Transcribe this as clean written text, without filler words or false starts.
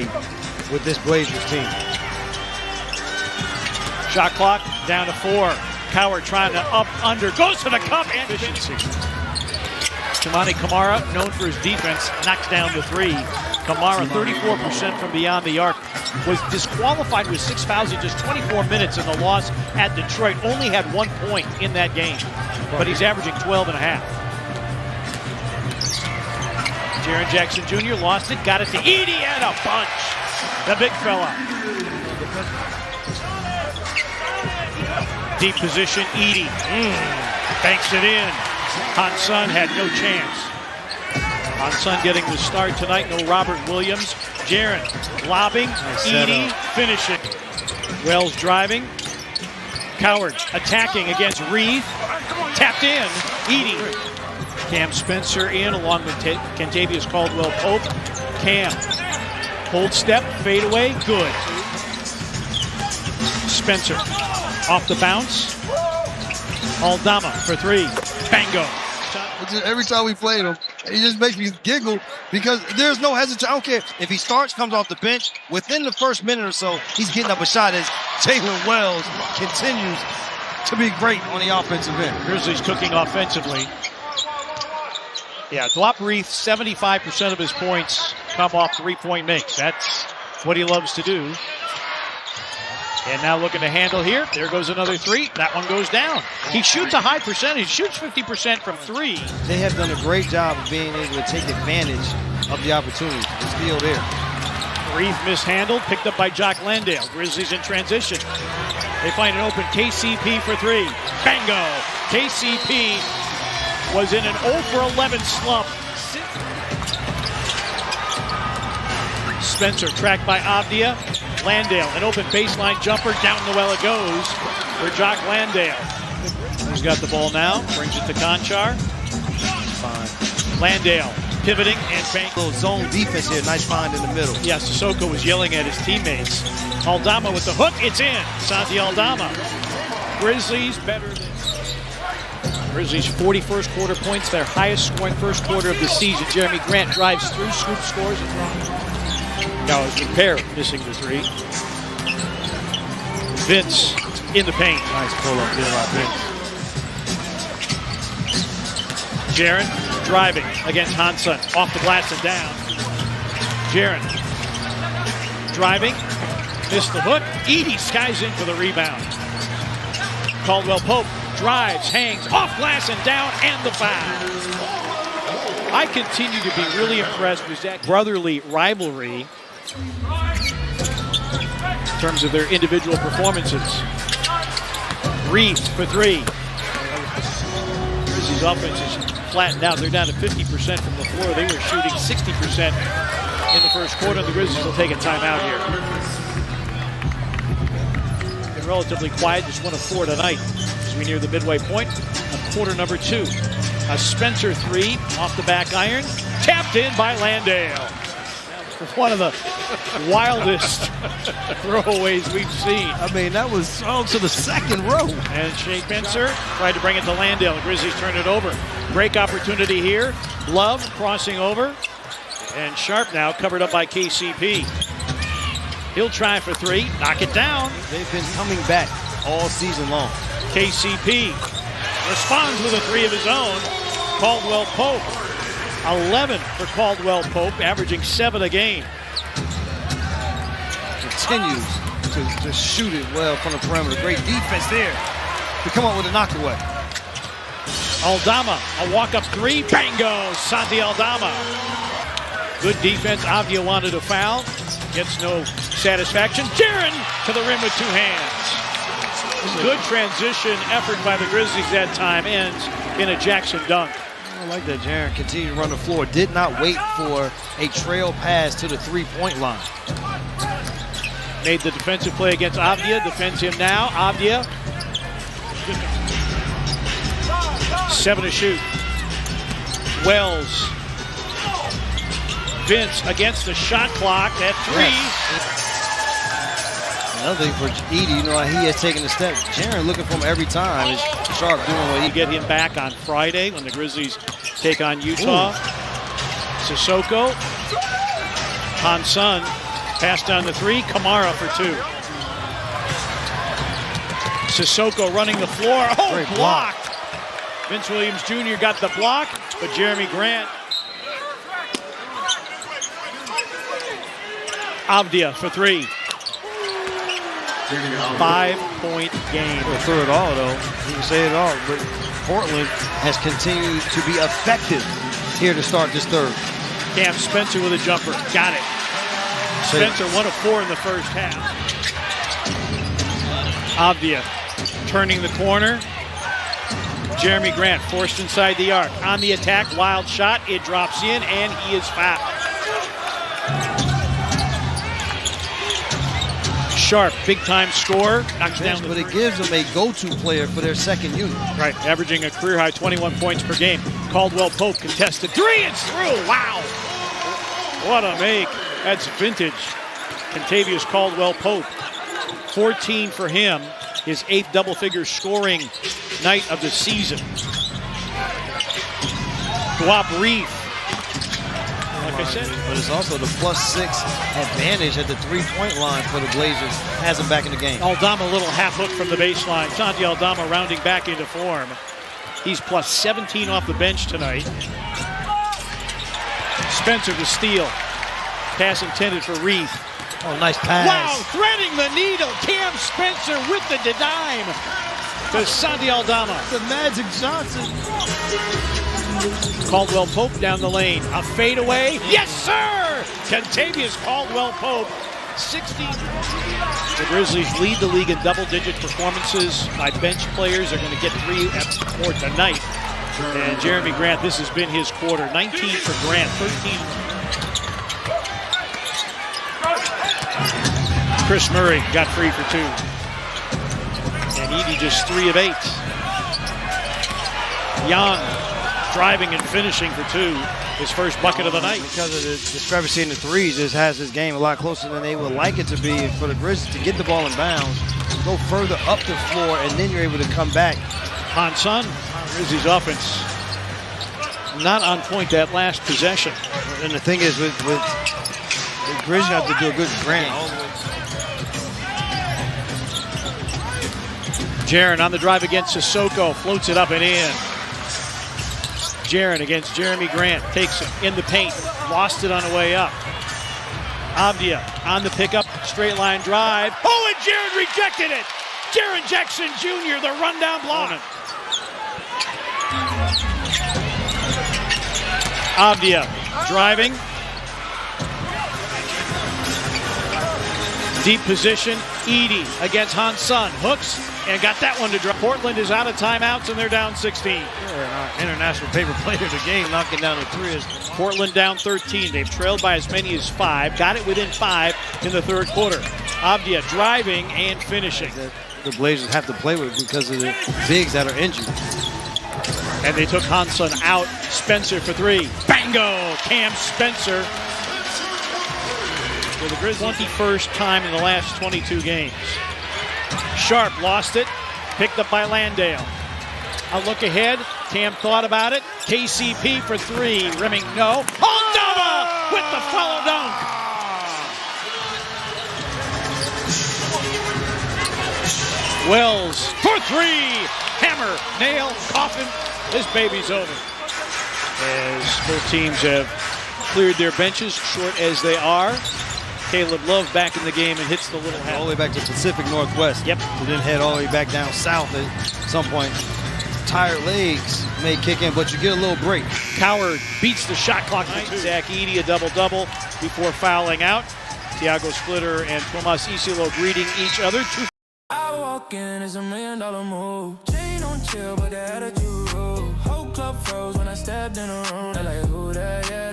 already with this Blazers team. Shot clock down to 4. Coward trying to up, under, goes to the cup and efficiency. Toumani Camara, known for his defense, knocks down the 3. Camara, 34% from beyond the arc, was disqualified with 6 fouls in just 24 minutes in the loss at Detroit. Only had 1 point in that game, but he's averaging 12 and a half. Jaren Jackson Jr. lost it, got it to Edey and a bunch. The big fella. Deep position, Edey. Banks it in. Hanson had no chance. Hanson getting the start tonight. No Robert Williams. Jaren lobbing. Edey finishing. Wells driving. Coward attacking against Reeve. Tapped in. Edey. Cam Spencer in along with Kentavious Caldwell-Pope. Cam. Hold step. Fade away. Good. Spencer. Off the bounce. Aldama for 3. Bango. Every time we played him, he just makes me giggle because there's no hesitation. I don't care if he starts, comes off the bench. Within the first minute or so, he's getting up a shot as Jalen Wells continues to be great on the offensive end. Grizzlies cooking offensively. Yeah, Dwop Reith, 75% of his points come off three-point makes. That's what he loves to do. And now looking to handle here. There goes another 3. That one goes down. He shoots a high percentage. Shoots 50% from 3. They have done a great job of being able to take advantage of the opportunity. The steal there. Reeve mishandled. Picked up by Jock Landale. Grizzlies in transition. They find an open KCP for 3. Bango. KCP was in an 0 for 11 slump. Spencer tracked by Avdia. Landale, an open baseline jumper, down the well it goes for Jock Landale. Who's got the ball now? Brings it to Conchar. Fine. Landale pivoting and bank. Little zone defense here. Nice find in the middle. Yeah, Sissoko was yelling at his teammates. Aldama with the hook. It's in. Santi Aldama. Grizzlies better than. Grizzlies 41st quarter points, their highest scoring first quarter of the season. Jeremy Grant drives through, scoop scores, and drops. Now it's Repair missing the 3. Vince in the paint. Nice pull up there by Vince. Jaren driving against Hanson. Off the glass and down. Jaren driving. Missed the hook. Edey skies in for the rebound. Caldwell-Pope drives, hangs, off glass and down, and the foul. I continue to be really impressed with that brotherly rivalry in terms of their individual performances. Reeves for 3. Grizzlies' offense is flattened out. They're down to 50% from the floor. They were shooting 60% in the first quarter. The Grizzlies will take a timeout here. Been relatively quiet, just 1 of 4 tonight as we near the midway point of quarter number 2. A Spencer 3 off the back iron, tapped in by Landale. One of the wildest throwaways we've seen. I mean, that was thrown to the second row. And Shea Spencer tried to bring it to Landale. The Grizzlies turn it over. Break opportunity here. Love crossing over. And Sharp now covered up by KCP. He'll try for 3. Knock it down. They've been coming back all season long. KCP responds with a 3 of his own. Caldwell-Pope. 11 for Caldwell-Pope, averaging 7 a game. Continues to shoot it well from the perimeter. Great defense there to come up with a knockaway. Aldama, a walk-up 3. Bango! Santi Aldama. Good defense. Avdia wanted a foul. Gets no satisfaction. Jaren to the rim with 2 hands. Good transition effort by the Grizzlies that time. Ends in a Jackson dunk. I like that Jaren continued to run the floor. Did not wait for a trail pass to the 3-point line. Made the defensive play against Avdia. Defends him now. Avdia. 7 to shoot. Wells. Vince against the shot clock at 3. Yes. Another thing for Edey, you know, he has taken a step. Jaren looking for him every time. Is Sharp doing what he get him back on Friday when the Grizzlies take on Utah. Sissoko. Hanson Pass down the three. Kamara for two. Sissoko running the floor. Oh, Great blocked. Vince Williams Jr. got the block, but Jeremy Grant. Avdia for three. 5-point game. Well, through it all, though, you can say it all, but Portland has continued to be effective here to start this third. Cam Spencer with a jumper. Got it. Spencer 1 of 4 in the first half. Avdia turning the corner. Jeremy Grant forced inside the arc. On the attack, wild shot. It drops in, and he is fouled. Sharp, big-time scorer. Knocks down But it gives them a go-to player for their second unit. Right, averaging a career-high 21 points per game. Caldwell Pope contested three. It's through. Wow. What a make. That's vintage. Contavious Caldwell Pope. 14 for him. His 8th double-figure scoring night of the season. Guap Reef. Like I said. But it's also the +6 advantage at the three-point line for the Blazers. Has them back in the game. Aldama a little half hook from the baseline. Santi Aldama rounding back into form. He's +17 off the bench tonight. Spencer to steal. Pass intended for Reith. Oh, nice pass. Wow, threading the needle. Cam Spencer with the dime to Santi Aldama. The Magic Johnson. Caldwell Pope down the lane. A fadeaway. Yes, sir! Contavious Caldwell Pope. 60. The Grizzlies lead the league in double-digit performances by bench players. They're going to get 3 more tonight. And Jeremy Grant, this has been his quarter. 19 for Grant, 13. Chris Murray got free for 2. And Edey just 3 of 8. Young driving and finishing for 2. His first bucket of the night. Because of the discrepancy in the threes, this has his game a lot closer than they would like it to be for the Grizzlies to get the ball in bounds, go further up the floor, and then you're able to come back. Hanson, Grizzlies offense not on point that last possession. And the thing is, with the Grizzlies have to do a good Grant. Jaren on the drive against Sissoko, floats it up and in. Jaren against Jeremy Grant, takes it in the paint, lost it on the way up. Avdia on the pickup, straight line drive. Oh, and Jaren rejected it! Jaren Jackson Jr., the rundown block. Avdia driving. Deep position, Edey against Hanson, hooks, and got that one to drop. Portland is out of timeouts, and they're down 16. Our international paper player of the game, knocking down the 3s. Portland down 13. They've trailed by as many as 5. Got it within 5 in the third quarter. Avdia driving and finishing. The Blazers have to play with because of the bigs that are injured. And they took Hanson out. Spencer for 3. Bango! Cam Spencer. For the Grizzlies, 21st time in the last 22 games. Sharp lost it. Picked up by Landale. A look ahead. Cam thought about it. KCP for 3. Rimming no. Aldama with the follow dunk. Wells for 3. Hammer, nail, coffin. This baby's over. As both teams have cleared their benches, short as they are. Caleb Love back in the game and hits the little hat. All the way back to Pacific Northwest. Yep. To then head all the way back down south at some point. Tired legs may kick in, but you get a little break. Coward beats the shot clock for 2. Zach Edey a double-double before fouling out. Tiago Splitter and Tomas Isilo greeting each other. I walk in, it's $1 million move. Chain on chill, but the attitude. Whole club froze when I stepped in the room. They're like, who that, yeah.